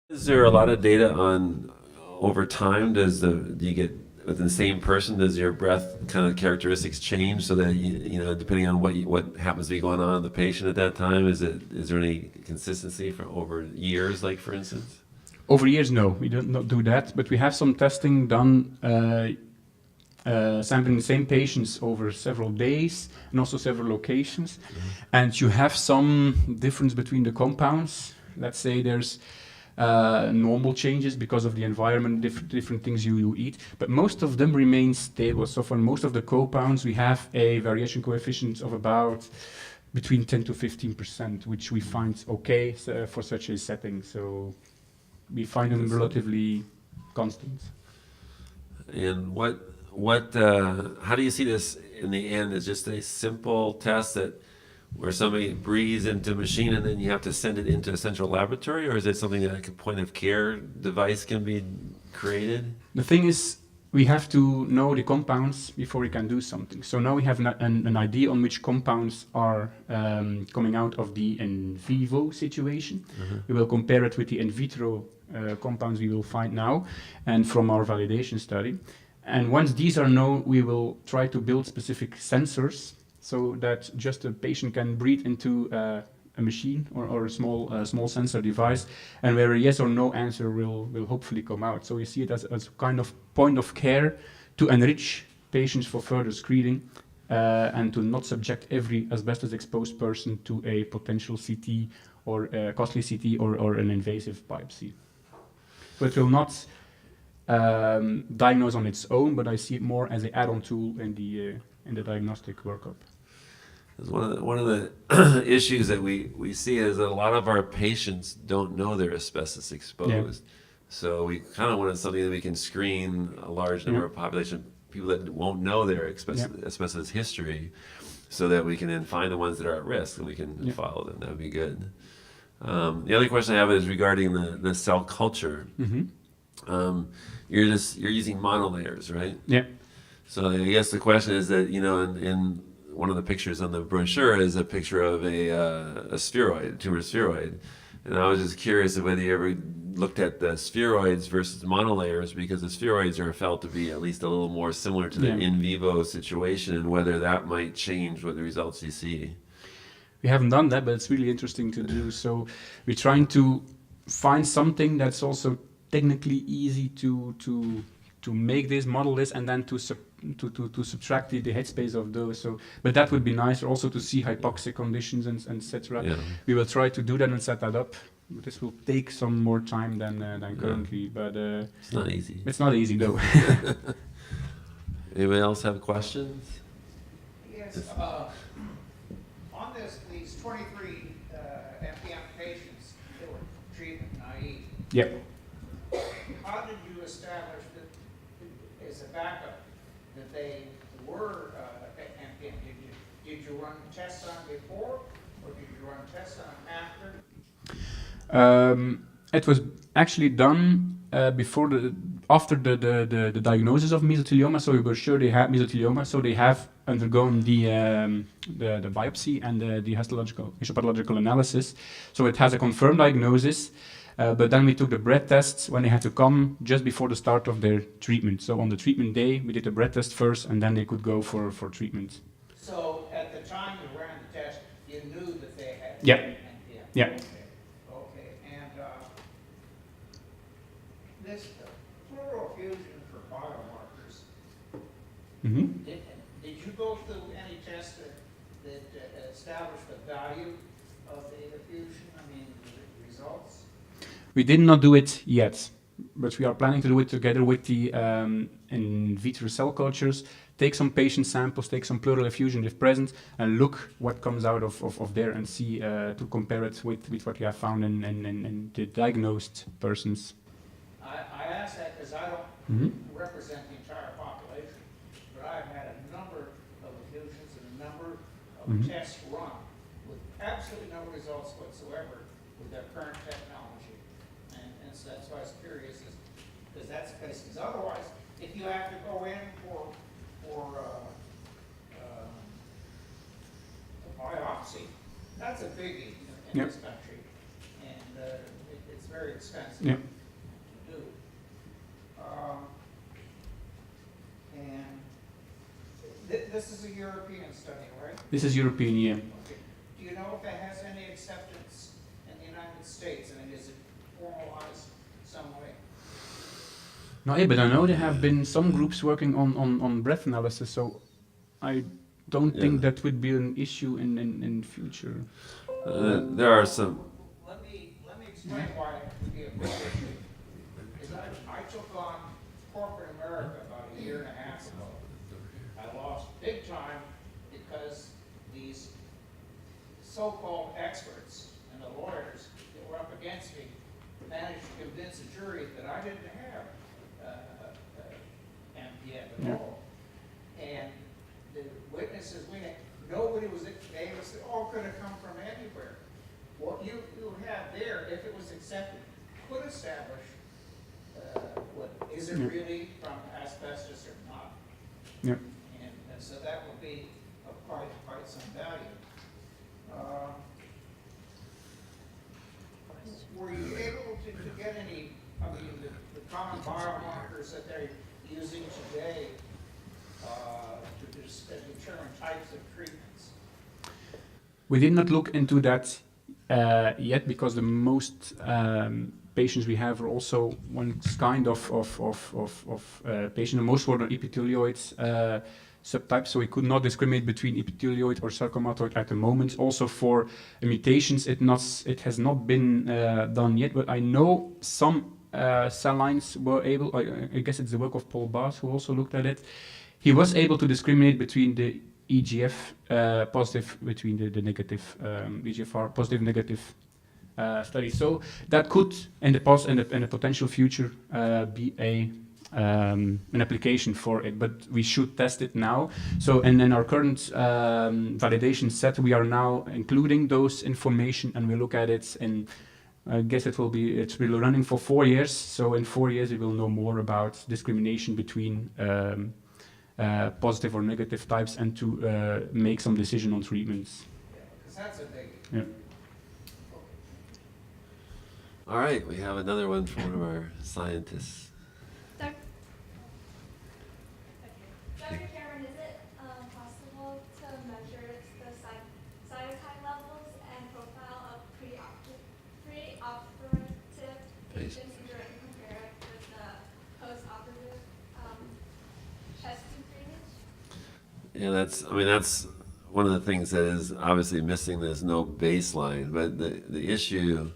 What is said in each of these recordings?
Is there a lot of data on over time? Do you get within the same person? Does your breath kind of characteristics change so that depending on what happens to be going on in the patient at that time? Is there any consistency for over years, like for instance? Over years, no, we don't not do that, but we have some testing done, sampling the same patients over several days and also several locations, and you have some difference between the compounds. Let's say there's normal changes because of the environment, different things you eat, but most of them remain stable. So for most of the compounds, we have a variation coefficient of about between 10 to 15%, which we find okay for such a setting. So we find them relatively constant. And how do you see this in the end? Is just a simple test where somebody breathes into a machine and then you have to send it into a central laboratory, or is it something that like a point of care device can be created? The thing is, we have to know the compounds before we can do something. So now we have an idea on which compounds are coming out of the in vivo situation. We will compare it with the in vitro compounds we will find now and from our validation study. And once these are known, we will try to build specific sensors so that just a patient can breathe into a machine or a small sensor device, and where a yes or no answer will hopefully come out. So we see it as a kind of point of care to enrich patients for further screening and to not subject every asbestos exposed person to a potential CT or a costly CT or an invasive biopsy. So it will not diagnose on its own, but I see it more as an add-on tool in the diagnostic workup. One of the issues that we see is that a lot of our patients don't know they're asbestos exposed. Yeah. So we kind of wanted something that we can screen a large number of population people that won't know their asbestos history, so that we can then find the ones that are at risk and we can follow them. That would be good. The other question I have is regarding the cell culture. You're using monolayers, right? Yeah. So I guess the question is that, in one of the pictures on the brochure is a picture of a spheroid, tumor spheroid. And I was just curious whether you ever looked at the spheroids versus monolayers, because the spheroids are felt to be at least a little more similar to the in vivo situation, and whether that might change what the results you see. We haven't done that, but it's really interesting to do. So we're trying to find something that's also technically easy to make this, model this, and then to subtract the headspace of those. So, but that would be nice also to see hypoxic conditions and etc. Yeah. We will try to do that and set that up. But this will take some more time than currently. But it's not easy. It's not easy though. Anybody else have questions? Yes. On these 23 MPM patients that were treatment naive. Yep. How did you establish that as a backup that they were MPM? Did you run tests on before, or did you run tests on after? It was actually done after the diagnosis of mesothelioma. So we were sure they had mesothelioma. So they have undergone the biopsy and the histopathological analysis. So it has a confirmed diagnosis. But then we took the breath tests when they had to come just before the start of their treatment. So on the treatment day, we did the breath test first, and then they could go for treatment. So at the time you ran the test, you knew that they had MPM? Yeah. Okay. And this pleural fusion for biomarkers, did you go through any tests that established the value of the fusion? I mean, the results? We did not do it yet, but we are planning to do it together with the in vitro cell cultures, take some patient samples, take some pleural effusion if present, and look what comes out of there and see to compare it with what we have found in the diagnosed persons. I ask that because I don't represent the entire population, but I've had a number of effusions and a number of tests run with absolutely no results whatsoever with their current technology. And so that's why I was curious, because that's the case. Because otherwise, if you have to go in for a biopsy, that's a biggie in this country. And it's very very expensive Yeah. to do. And this is a European study, right? This is European, yeah. Okay. Do you know if it has any acceptance in the United States? I mean, is it formalized some way? No, yeah, but I know there have been some groups working on breath analysis, so I don't Yeah. think that would be an issue in future. There are some. Let me explain why it would be a big issue. Is I took on corporate America about a year and a half ago. I lost big time because these so-called experts and the lawyers that were up against me managed to convince a jury that I didn't have MPN at all. And the witnesses, nobody was, they all could have come from anywhere. What you have there, if it was accepted, could establish is it really from asbestos or not? Yeah. And so that would be of quite some value. Were you able to get any, I mean, the common biomarkers that they're using today to determine types of treatments? We did not look into that yet because the most patients we have are also one kind of patient. Most were epithelioid subtypes, so we could not discriminate between epithelioid or sarcomatoid at the moment. Also for mutations, it has not been done yet, but I know some cell lines were able, I guess it's the work of Paul Bass who also looked at it. He was able to discriminate between the EGF positive, between the negative EGFR positive negative study. So that could, in the potential future, be an application for it, but we should test it now. So, and in our current validation set, we are now including those information, and we look at it, and I guess it's really running for 4 years. So in 4 years, we will know more about discrimination between positive or negative types, and to make some decision on treatments. Yeah, because that's a big. Yeah. All right, we have another one from one of our scientists. Dr. Cameron, is it possible to measure the cytokine levels and profile of preoperative patients and compare it with the post-operative chest drainage? Yeah, that's one of the things that is obviously missing. There's no baseline, but the issue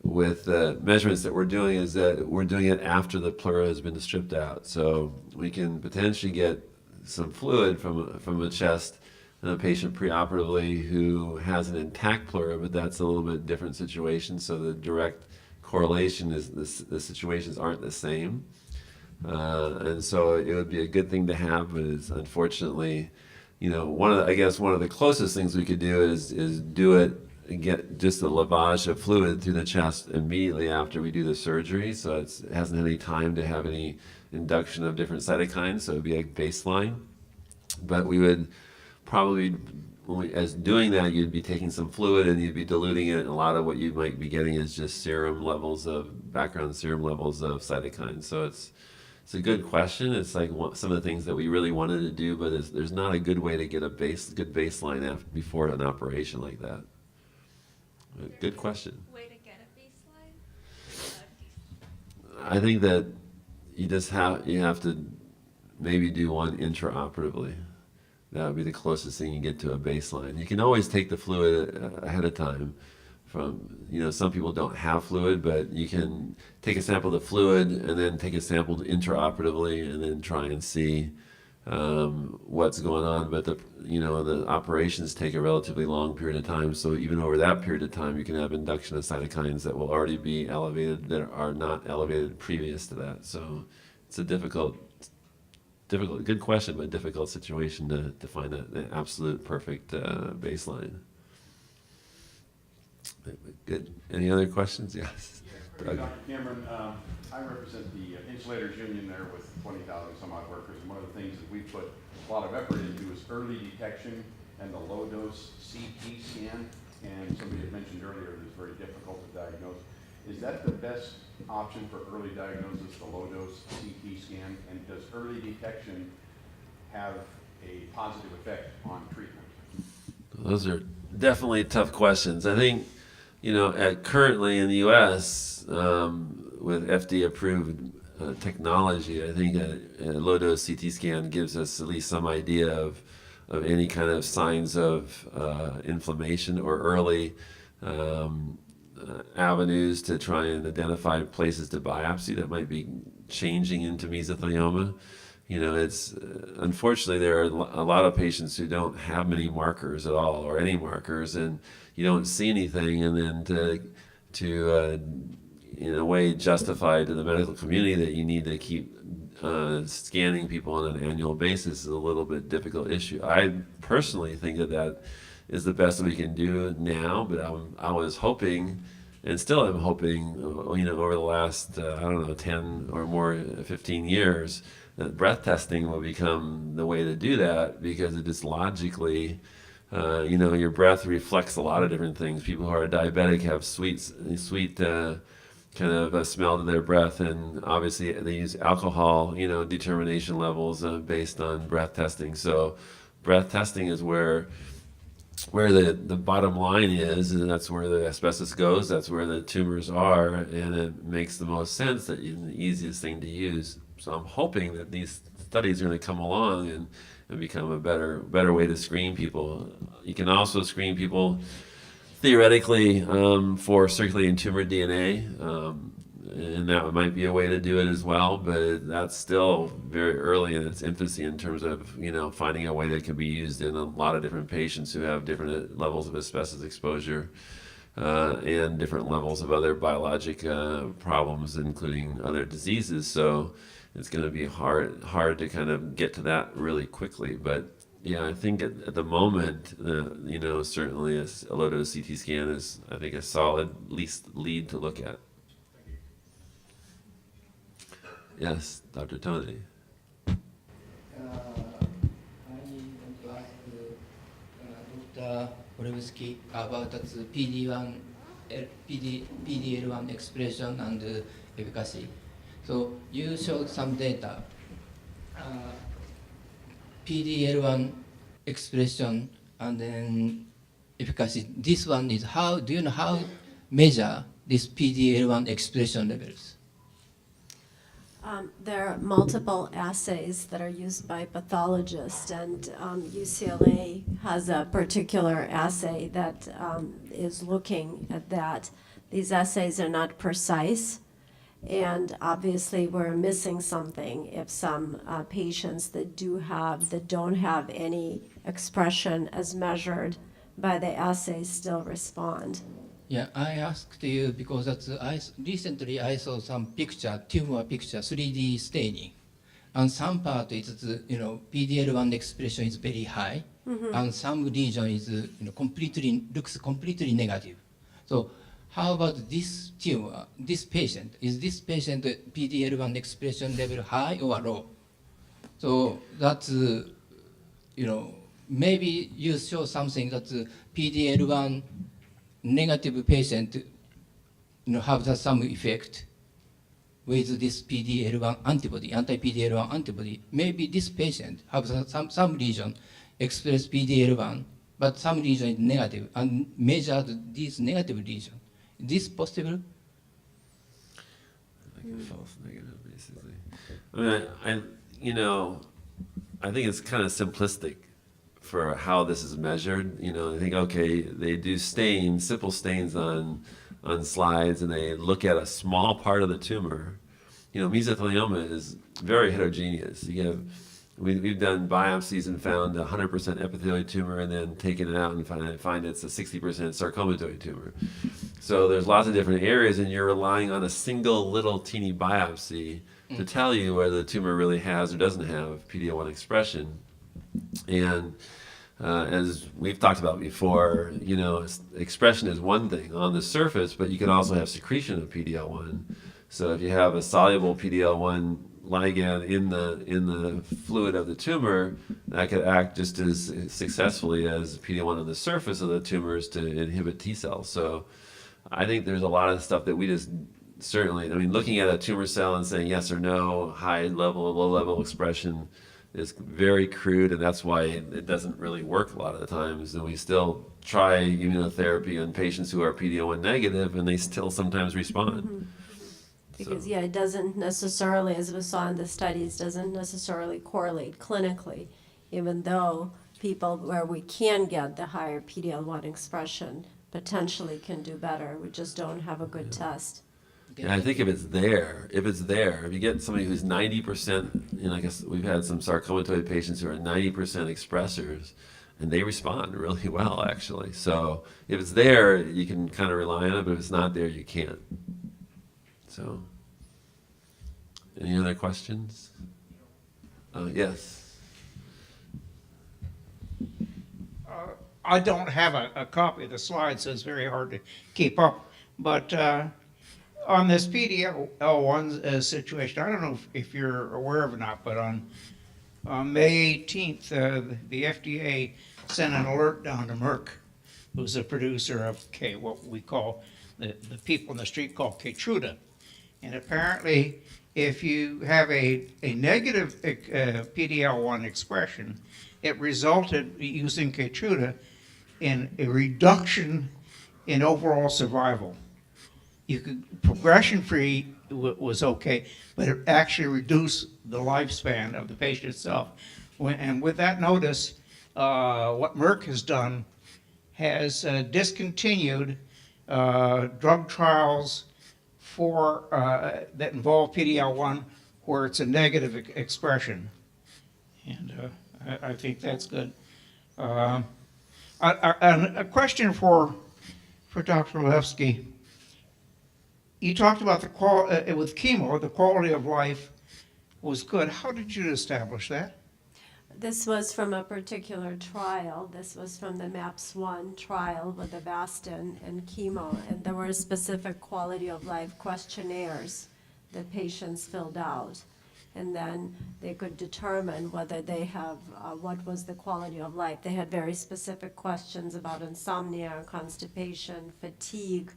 with the measurements that we're doing is that we're doing it after the pleura has been stripped out. So we can potentially get some fluid from a chest in a patient preoperatively who has an intact pleura, but that's a little bit different situation. So the direct correlation is the situations aren't the same. And so it would be a good thing to have, but it's unfortunately, one of the closest things we could do is do it and get just a lavage of fluid through the chest immediately after we do the surgery, so it hasn't had any time to have any induction of different cytokines, so it would be a baseline. But we would probably, as doing that, you'd be taking some fluid and you'd be diluting it, and a lot of what you might be getting is just background serum levels of cytokines. So it's a good question. It's like some of the things that we really wanted to do, but there's not a good way to get a good baseline before an operation like that. Good question. Way to get a baseline? I think that you have to maybe do one intraoperatively. That would be the closest thing you get to a baseline. You can always take the fluid ahead of time from, some people don't have fluid, but you can take a sample of the fluid and then take a sample intraoperatively and then try and see what's going on. But the operations take a relatively long period of time, so even over that period of time you can have induction of cytokines that will already be elevated that are not elevated previous to that. So it's a difficult, good question, but difficult situation to find the absolute perfect baseline. Good. Any other questions? Yes. Yeah, Dr. Cameron, I represent the Insulators Union there with 20,000 some odd workers, and one of the things that we put a lot of effort into is early detection and the low-dose CT scan. And somebody had mentioned earlier that it's very difficult to diagnose. Is that the best option for early diagnosis, the low-dose CT scan? And does early detection have a positive effect on treatment? Those are definitely tough questions. I think, currently in the U.S., with FDA-approved technology, I think a low-dose CT scan gives us at least some idea of any kind of signs of inflammation or early avenues to try and identify places to biopsy that might be changing into mesothelioma. It's unfortunately there are a lot of patients who don't have many markers at all or any markers, and you don't see anything, and then to in a way justify to the medical community that you need to keep scanning people on an annual basis is a little bit difficult issue. I personally think that is the best we can do now, but I was hoping, and still am hoping, over the last 10 or more 15 years, that breath testing will become the way to do that, because it just logically, your breath reflects a lot of different things. People who are diabetic have sweet kind of a smell to their breath, and obviously they use alcohol, determination levels based on breath testing. So breath testing is where the bottom line is, and that's where the asbestos goes, that's where the tumors are, and it makes the most sense, that the easiest thing to use. So I'm hoping that these studies are going to come along and become a better way to screen people. You can also screen people theoretically for circulating tumor DNA, and that might be a way to do it as well, but that's still very early in its infancy in terms of finding a way that can be used in a lot of different patients who have different levels of asbestos exposure and different levels of other biologic problems, including other diseases. So it's going to be hard to kind of get to that really quickly, but yeah, I think at the moment, certainly a low-dose CT scan is, I think, a solid lead to look at. Yes, Dr. Tony. I want to ask Dr. Olevsky about the PD-L1 expression and efficacy. So you showed some data. PD-L1 expression and then efficacy. This one is do you know how measure this PD-L1 expression levels? There are multiple assays that are used by pathologists, and UCLA has a particular assay that is looking at that. These assays are not precise, and obviously we're missing something if some patients that don't have any expression as measured by the assays still respond. Yeah, I asked you because recently I saw some tumor picture, 3D staining, and some part is PD-L1 expression is very high, and some region is looks completely negative. So how about this tumor, this patient? Is this patient PD-L1 expression level high or low? So that's maybe you show something that PD-L1 negative patient have some effect with this PD-L1 antibody, anti-PD-L1 antibody. Maybe this patient have some region express PD-L1, but some region is negative, and measure this negative region. Is this possible? Like a false negative, basically. I think it's kind of simplistic for how this is measured. I think, okay, they do simple stains on slides, and they look at a small part of the tumor. Mesothelioma is very heterogeneous. We've done biopsies and found 100% epithelioid tumor, and then taken it out and find it's a 60% sarcomatoid tumor. So there's lots of different areas, and you're relying on a single little teeny biopsy to tell you whether the tumor really has or doesn't have PD-L1 expression. And as we've talked about before, expression is one thing on the surface, but you can also have secretion of PD-L1. So if you have a soluble PD-L1 ligand in the fluid of the tumor, that could act just as successfully as PD-L1 on the surface of the tumors to inhibit T cells. So I think there's a lot of stuff that we just certainly, I mean, looking at a tumor cell and saying yes or no, high level, low level expression is very crude, and that's why it doesn't really work a lot of the times. And we still try immunotherapy on patients who are PD-L1 negative, and they still sometimes respond. Because, So- yeah, it doesn't necessarily, as we saw in the studies, doesn't necessarily correlate clinically, even though people where we can get the higher PD-L1 expression potentially can do better. We just don't have a good test. And I think if it's there, if you get somebody who's 90%, I guess we've had some sarcomatoid patients who are 90% expressors, and they respond really well, actually. So if it's there, you can kind of rely on it, but if it's not there, you can't. So, any other questions? Yes. I don't have a copy of the slides, so it's very hard to keep up. But on this PD-L1 situation, I don't know if you're aware of it or not, but on May 18th, the FDA sent an alert down to Merck, who's a producer of what we call, the people in the street call Keytruda. And apparently, if you have a negative PD-L1 expression, it resulted, using Keytruda, in a reduction in overall survival. Progression-free was okay, but it actually reduced the lifespan of the patient itself. And with that notice, what Merck has done has discontinued drug trials that involve PD-L1 where it's a negative expression. And I think that's good. And a question for Dr. Olevsky. You talked about with chemo, the quality of life was good. How did you establish that? This was from a particular trial. This was from the MAPS-1 trial with Avastin and chemo, and there were specific quality of life questionnaires that patients filled out. And then they could determine whether they have, what was the quality of life. They had very specific questions about insomnia, constipation, fatigue,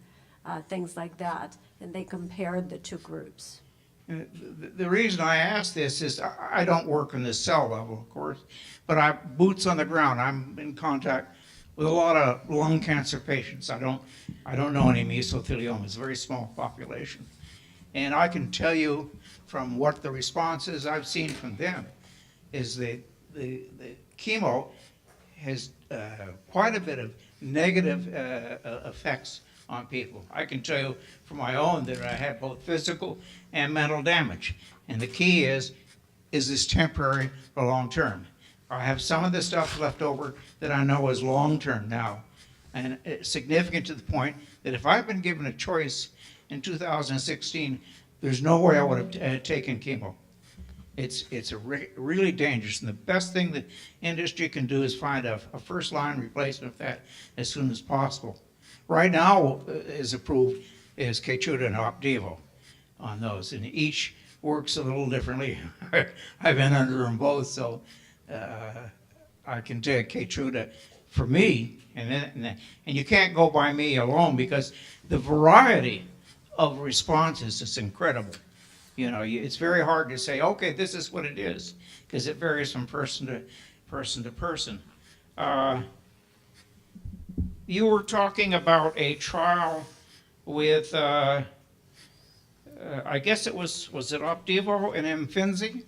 things like that, and they compared the two groups. The reason I ask this is I don't work on the cell level, of course, but I boots on the ground. I'm in contact with a lot of lung cancer patients. I don't know any mesothelioma. It's a very small population. And I can tell you from what the responses I've seen from them is that the chemo has quite a bit of negative effects on people. I can tell you from my own that I had both physical and mental damage. And the key is this temporary or long term? I have some of the stuff left over that I know is long term now. And it's significant to the point that if I've been given a choice in 2016, there's no way I would have taken chemo. It's really dangerous. And the best thing the industry can do is find a first line replacement of that as soon as possible. Right now, is approved is Keytruda and Opdivo on those, and each works a little differently. I've been under them both, so I can take Keytruda for me, and you can't go by me alone because the variety of responses is incredible. It's very hard to say, okay, this is what it is, because it varies from person to person. You were talking about a trial with, I guess it was it Opdivo and Imfinzi?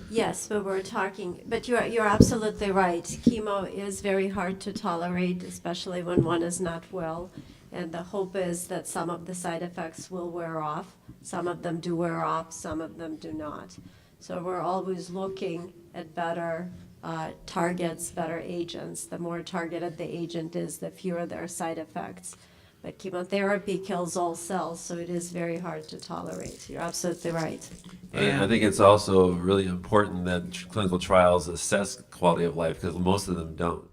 Yes, we were talking, but you're absolutely right. Chemo is very hard to tolerate, especially when one is not well. And the hope is that some of the side effects will wear off. Some of them do wear off, some of them do not. So we're always looking at better targets, better agents. The more targeted the agent is, the fewer their side effects. But chemotherapy kills all cells, so it is very hard to tolerate. You're absolutely right. I think it's also really important that clinical trials assess quality of life because most of them don't.